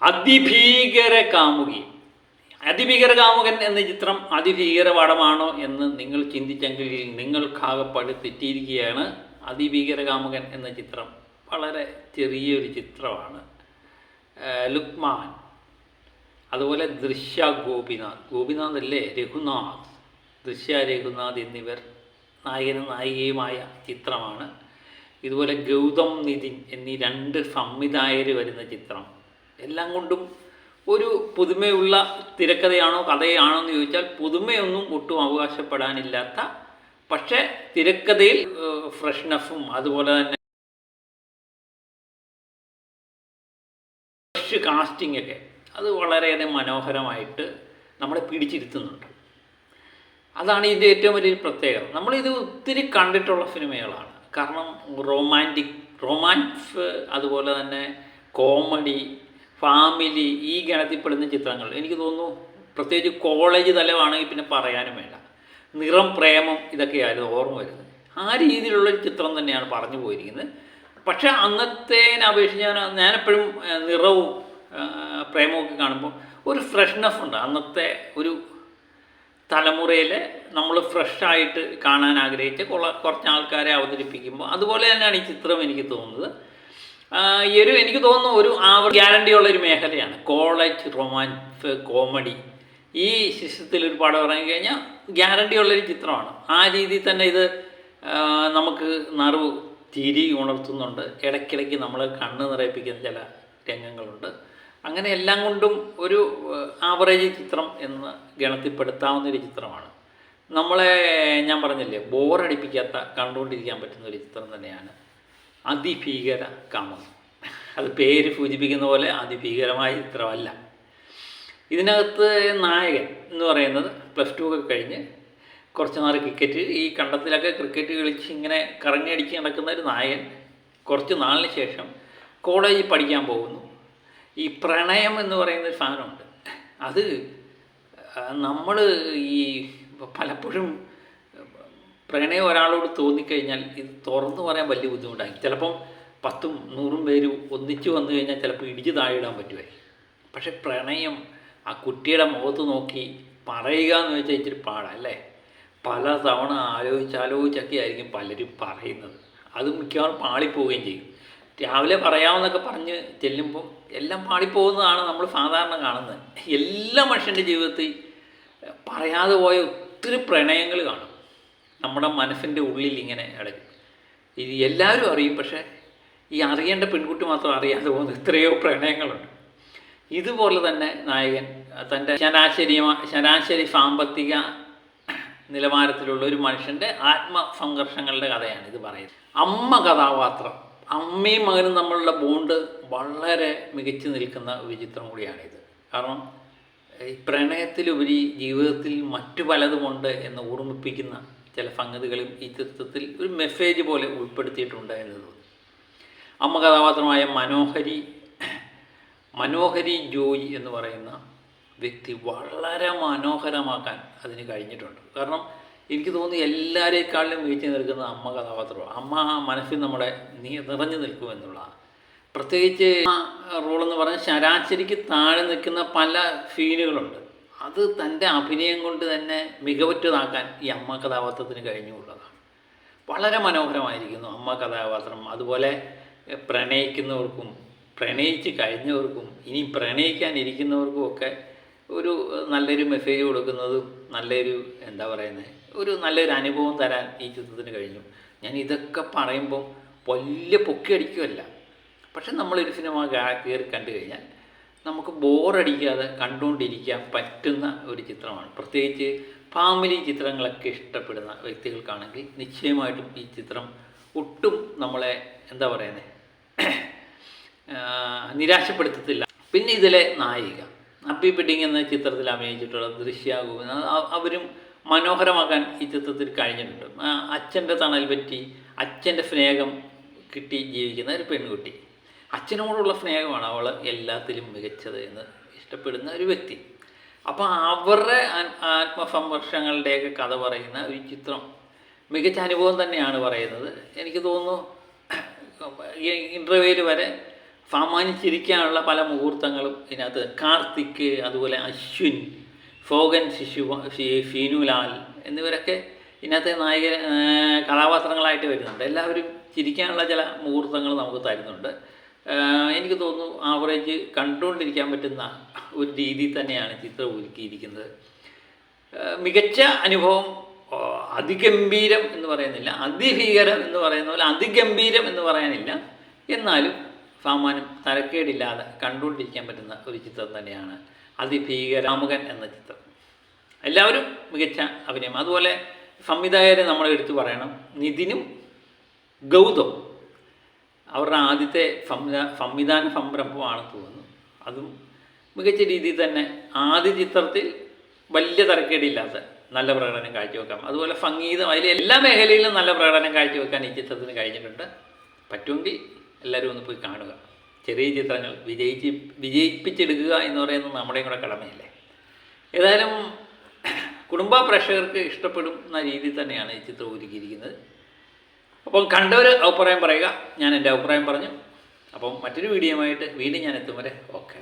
അതിഭീകര കാമുകി. അതിഭീകര കാമുകൻ എന്ന ചിത്രം അതിഭീകര പടമാണോ എന്ന് നിങ്ങൾ ചിന്തിച്ചെങ്കിൽ നിങ്ങൾക്കാകപ്പാട് തെറ്റിയിരിക്കുകയാണ്. അതിഭീകര കാമുകൻ എന്ന ചിത്രം വളരെ ചെറിയൊരു ചിത്രമാണ്. ലുക്മാൻ, അതുപോലെ ദൃശ്യ ഗോപിനാഥ് അല്ലേ, രഘുനാഥ്, ദൃശ്യ രഘുനാഥ് എന്നിവർ നായകനും നായികയുമായ ചിത്രമാണ്. ഇതുപോലെ ഗൗതം നിതിൻ എന്നീ 2 സംവിധായകർ വരുന്ന ചിത്രം. എല്ലാം കൊണ്ടും ഒരു പുതുമയുള്ള തിരക്കഥയാണോ കഥയാണോ എന്ന് ചോദിച്ചാൽ പുതുമയൊന്നും ഒട്ടും അവകാശപ്പെടാനില്ലാത്ത, പക്ഷേ തിരക്കഥയിൽ ഫ്രഷ്നെസ്സും അതുപോലെ തന്നെ ഫ്രഷ് കാസ്റ്റിംഗ് ഒക്കെ അത് വളരെയധികം മനോഹരമായിട്ട് നമ്മളെ പിടിച്ചിരുത്തുന്നുണ്ട്. അതാണ് ഇതിൻ്റെ ഏറ്റവും വലിയൊരു പ്രത്യേകത. നമ്മളിത് ഒത്തിരി കണ്ടിട്ടുള്ള സിനിമകളാണ്. കാരണം റൊമാൻസ് അതുപോലെ തന്നെ കോമഡി, ഫാമിലി, ഈ ഗണത്തിൽപ്പെടുന്ന ചിത്രങ്ങൾ എനിക്ക് തോന്നുന്നു പ്രത്യേകിച്ച് കോളേജ് തലമാണെങ്കിൽ പിന്നെ പറയാനും വേണ്ട. നിറം, പ്രേമം, ഇതൊക്കെയായിരുന്നു ഓർമ്മ വരുന്നത്. ആ രീതിയിലുള്ളൊരു ചിത്രം തന്നെയാണ് പറഞ്ഞു പോയിരിക്കുന്നത്. പക്ഷേ അന്നത്തേനെ അപേക്ഷിച്ച് ഞാനെപ്പോഴും നിറവും പ്രേമമൊക്കെ കാണുമ്പോൾ ഒരു ഫ്രഷ്നെസ് ഉണ്ട്. അന്നത്തെ ഒരു തലമുറയിൽ നമ്മൾ ഫ്രഷായിട്ട് കാണാൻ ആഗ്രഹിച്ച് കുറച്ച് ആൾക്കാരെ അവതരിപ്പിക്കുമ്പോൾ അതുപോലെ തന്നെയാണ് ഈ ചിത്രം എനിക്ക് തോന്നുന്നത്. എനിക്ക് തോന്നുന്നു ഒരു ഗ്യാരണ്ടി ഉള്ളൊരു മേഖലയാണ് കോളേജ് റൊമാൻസ് കോമഡി. ഈ ശിഷ്യത്തിൽ ഒരു പടം ഇറങ്ങിക്കഴിഞ്ഞാൽ ഗ്യാരണ്ടി ഉള്ളൊരു ചിത്രമാണ്. ആ രീതിയിൽ തന്നെ ഇത് നമുക്ക് നിറവ് തിരി ഉണർത്തുന്നുണ്ട്. ഇടയ്ക്കിടയ്ക്ക് നമ്മൾ കണ്ണ് നിറയിപ്പിക്കുന്ന ചില രംഗങ്ങളുണ്ട്. അങ്ങനെ എല്ലാം കൊണ്ടും ഒരു ആവറേജ് ചിത്രം എന്ന് ഗണത്തിൽപ്പെടുത്താവുന്നൊരു ചിത്രമാണ്. നമ്മളെ ഞാൻ പറഞ്ഞില്ലേ, ബോറടിപ്പിക്കാത്ത, കണ്ടുകൊണ്ടിരിക്കാൻ പറ്റുന്ന ഒരു ചിത്രം തന്നെയാണ് അതിഭീകര കാമുകൻ. അത് പേര് സൂചിപ്പിക്കുന്ന പോലെ അതിഭീകരമായ ചിത്രമല്ല. ഇതിനകത്ത് നായകൻ എന്ന് പറയുന്നത് +2 ഒക്കെ കഴിഞ്ഞ് കുറച്ച് നാൾ ഈ കണ്ടത്തിലൊക്കെ ക്രിക്കറ്റ് കളിച്ച് ഇങ്ങനെ കറങ്ങി അടിച്ച് നടക്കുന്ന ഒരു നായകൻ കുറച്ച് നാളിന് ശേഷം കോളേജിൽ പഠിക്കാൻ പോകുന്നു. ഈ പ്രണയം എന്ന് പറയുന്നൊരു സാധനമുണ്ട്. അത് നമ്മൾ ഈ പലപ്പോഴും പ്രണയം ഒരാളോട് തോന്നിക്കഴിഞ്ഞാൽ ഇത് തുറന്നു പറയാൻ വലിയ ബുദ്ധിമുട്ടായി. ചിലപ്പം 10ഉം 100ഉം പേര് ഒന്നിച്ച് വന്നു കഴിഞ്ഞാൽ ചിലപ്പോൾ ഇടിച്ച് താഴെയിടാൻ പറ്റുമായിരിക്കും. പക്ഷെ പ്രണയം ആ കുട്ടിയുടെ മുഖത്ത് നോക്കി പറയുക എന്ന് വെച്ചാൽ ഇച്ചിരി പാടല്ലേ. പല തവണ ആലോചിച്ചൊക്കെ ആയിരിക്കും പലരും പറയുന്നത്. അത് മിക്കവാറും പാളിപ്പോവുകയും ചെയ്യും. രാവിലെ പറയാമെന്നൊക്കെ പറഞ്ഞ് ചെല്ലുമ്പം എല്ലാം പാളിപ്പോകുന്നതാണ് നമ്മൾ സാധാരണ കാണുന്നത്. എല്ലാ മനുഷ്യൻ്റെ ജീവിതത്തിൽ പറയാതെ പോയ ഒത്തിരി പ്രണയങ്ങൾ കാണും. നമ്മുടെ മനസ്സിൻ്റെ ഉള്ളിൽ ഇങ്ങനെ അടക്കും. ഇത് എല്ലാവരും അറിയും, പക്ഷേ ഈ അറിയേണ്ട പെൺകുട്ടി മാത്രം അറിയാതെ പോകുന്ന എത്രയോ പ്രണയങ്ങളുണ്ട്. ഇതുപോലെ തന്നെ നായകൻ തൻ്റെ ശരാശരി സാമ്പത്തിക നിലവാരത്തിലുള്ള ഒരു മനുഷ്യൻ്റെ ആത്മസംഘർഷങ്ങളുടെ കഥയാണ് ഇത് പറയുന്നത്. അമ്മ കഥാപാത്രം, അമ്മയും മകനും തമ്മിലുള്ള ബോണ്ട് വളരെ മികച്ചു നിൽക്കുന്ന ഒരു ചിത്രം കൂടിയാണിത്. കാരണം ഈ പ്രണയത്തിലുപരി ജീവിതത്തിൽ മറ്റു പലതുമുണ്ട് എന്ന് ഓർമ്മിപ്പിക്കുന്ന ചില സംഗതികളും ഈ ചിത്രത്തിൽ ഒരു മെസ്സേജ് പോലെ ഉൾപ്പെടുത്തിയിട്ടുണ്ട് എന്ന് തോന്നുന്നു. അമ്മ കഥാപാത്രമായ മനോഹരി ജോയി എന്ന് പറയുന്ന വ്യക്തി വളരെ മനോഹരമാക്കാൻ അതിന് കഴിഞ്ഞിട്ടുണ്ട്. കാരണം എനിക്ക് തോന്നുന്നു എല്ലാവരേക്കാളിലും മികച്ചു നിൽക്കുന്ന അമ്മ കഥാപാത്രമാണ്. അമ്മ മനസ്സിൽ നമ്മുടെ നിറഞ്ഞു നിൽക്കുമെന്നുള്ളതാണ്. പ്രത്യേകിച്ച് ആ റോളെന്ന് പറഞ്ഞാൽ ശരാശരിക്ക് താഴെ നിൽക്കുന്ന പല സീനുകളുണ്ട്. അത് തൻ്റെ അഭിനയം കൊണ്ട് തന്നെ മികവുറ്റതാക്കാൻ ഈ അമ്മ കഥാപാത്രത്തിന് കഴിഞ്ഞുള്ളതാണ്. വളരെ മനോഹരമായിരിക്കുന്നു അമ്മ കഥാപാത്രം. അതുപോലെ പ്രണയിക്കുന്നവർക്കും പ്രണയിച്ച് കഴിഞ്ഞവർക്കും ഇനി പ്രണയിക്കാനിരിക്കുന്നവർക്കും ഒക്കെ ഒരു നല്ലൊരു മെസ്സേജ് കൊടുക്കുന്നതും നല്ലൊരു ഒരു നല്ലൊരു അനുഭവം തരാൻ ഈ ചിത്രത്തിന് കഴിഞ്ഞു. ഞാൻ ഇതൊക്കെ പറയുമ്പം വലിയ പൊക്കി അടിക്കുമല്ല, പക്ഷെ നമ്മളൊരു സിനിമ കയറി കണ്ടു കഴിഞ്ഞാൽ നമുക്ക് ബോറടിക്കാതെ കണ്ടുകൊണ്ടിരിക്കാൻ പറ്റുന്ന ഒരു ചിത്രമാണ്. പ്രത്യേകിച്ച് ഫാമിലി ചിത്രങ്ങളൊക്കെ ഇഷ്ടപ്പെടുന്ന വ്യക്തികൾക്കാണെങ്കിൽ നിശ്ചയമായിട്ടും ഈ ചിത്രം ഒട്ടും നമ്മളെ നിരാശപ്പെടുത്തത്തില്ല. പിന്നെ ഇതിലെ നായിക ഹാപ്പി വെഡിങ് എന്ന ചിത്രത്തിൽ അഭിനയിച്ചിട്ടുള്ള ദൃശ്യ അവരും മനോഹരമാക്കാൻ ഈ ചിത്രത്തിൽ കഴിഞ്ഞിട്ടുണ്ട്. അച്ഛൻ്റെ തണൽ പറ്റി അച്ഛൻ്റെ സ്നേഹം കിട്ടി ജീവിക്കുന്ന ഒരു പെൺകുട്ടി. അച്ഛനോടുള്ള സ്നേഹമാണ് അവൾ എല്ലാത്തിലും മികച്ചത് എന്ന് ഇഷ്ടപ്പെടുന്ന ഒരു വ്യക്തി. അപ്പോൾ അവരുടെ ആത്മസംഘർഷങ്ങളുടെയൊക്കെ കഥ പറയുന്ന ഒരു ചിത്രം മികച്ച അനുഭവം തന്നെയാണ് പറയുന്നത്. എനിക്ക് തോന്നുന്നു ഈ ഇൻ്റർവ്യൂവിൽ വരെ സമ്മാനിച്ചിരിക്കാനുള്ള പല മുഹൂർത്തങ്ങളും ഇതിനകത്ത് കാർത്തിക്, അതുപോലെ അശ്വിൻ, ഫോഗൻ ഷീനുലാൽ എന്നിവരൊക്കെ ഇതിനകത്തെ കഥാപാത്രങ്ങളായിട്ട് വരുന്നുണ്ട്. എല്ലാവരും ചിരിക്കാനുള്ള ചില മുഹൂർത്തങ്ങൾ നമുക്ക് തരുന്നുണ്ട്. എനിക്ക് തോന്നുന്നു ആവറേജ് കണ്ടുകൊണ്ടിരിക്കാൻ പറ്റുന്ന ഒരു രീതി തന്നെയാണ് ചിത്രം ഒരുക്കിയിരിക്കുന്നത്. മികച്ച അനുഭവം. അതിഗംഭീരം എന്ന് പറയുന്നില്ല, അതിഭീകരം എന്ന് പറയുന്ന പോലെ അതിഗംഭീരം എന്ന് പറയാനില്ല. എന്നാലും സാമാന്യം തരക്കേടില്ലാതെ കണ്ടുകൊണ്ടിരിക്കാൻ പറ്റുന്ന ഒരു ചിത്രം തന്നെയാണ് അതിഭീകരാമുകൻ എന്ന ചിത്രം. എല്ലാവരും മികച്ച അഭിനയം. അതുപോലെ സംവിധായകരെ നമ്മൾ എടുത്തു പറയണം. നിതിനും ഗൗതം അവരുടെ ആദ്യത്തെ സംവിധാന സംരംഭമാണ് തോന്നുന്നു. അതും മികച്ച രീതിയിൽ തന്നെ ആദ്യ ചിത്രത്തിൽ വലിയ തരക്കേടില്ലാത്ത നല്ല പ്രകടനം കാഴ്ചവെക്കാം. അതുപോലെ സംഗീതം, അതിൽ എല്ലാ മേഖലയിലും നല്ല പ്രകടനം കാഴ്ചവെക്കാൻ ഈ ചിത്രത്തിന് കഴിഞ്ഞിട്ടുണ്ട്. പറ്റുമെങ്കിൽ എല്ലാവരും ഒന്ന് പോയി കാണുക. ചെറിയ ചിത്രങ്ങൾ വിജയിപ്പിച്ചെടുക്കുക എന്ന് പറയുന്നത് നമ്മുടെയും കൂടെ കടമയല്ലേ. ഏതായാലും കുടുംബ പ്രേക്ഷകർക്ക് ഇഷ്ടപ്പെടുന്ന രീതിയിൽ തന്നെയാണ് ഈ ചിത്രം ഒരുക്കിയിരിക്കുന്നത്. അപ്പം കണ്ടവർ അഭിപ്രായം പറയുക. ഞാൻ എൻ്റെ അഭിപ്രായം പറഞ്ഞു. അപ്പം മറ്റൊരു വീഡിയോയുമായിട്ട് വീണ്ടും ഞാൻ എത്തും വരെ ഓക്കെ.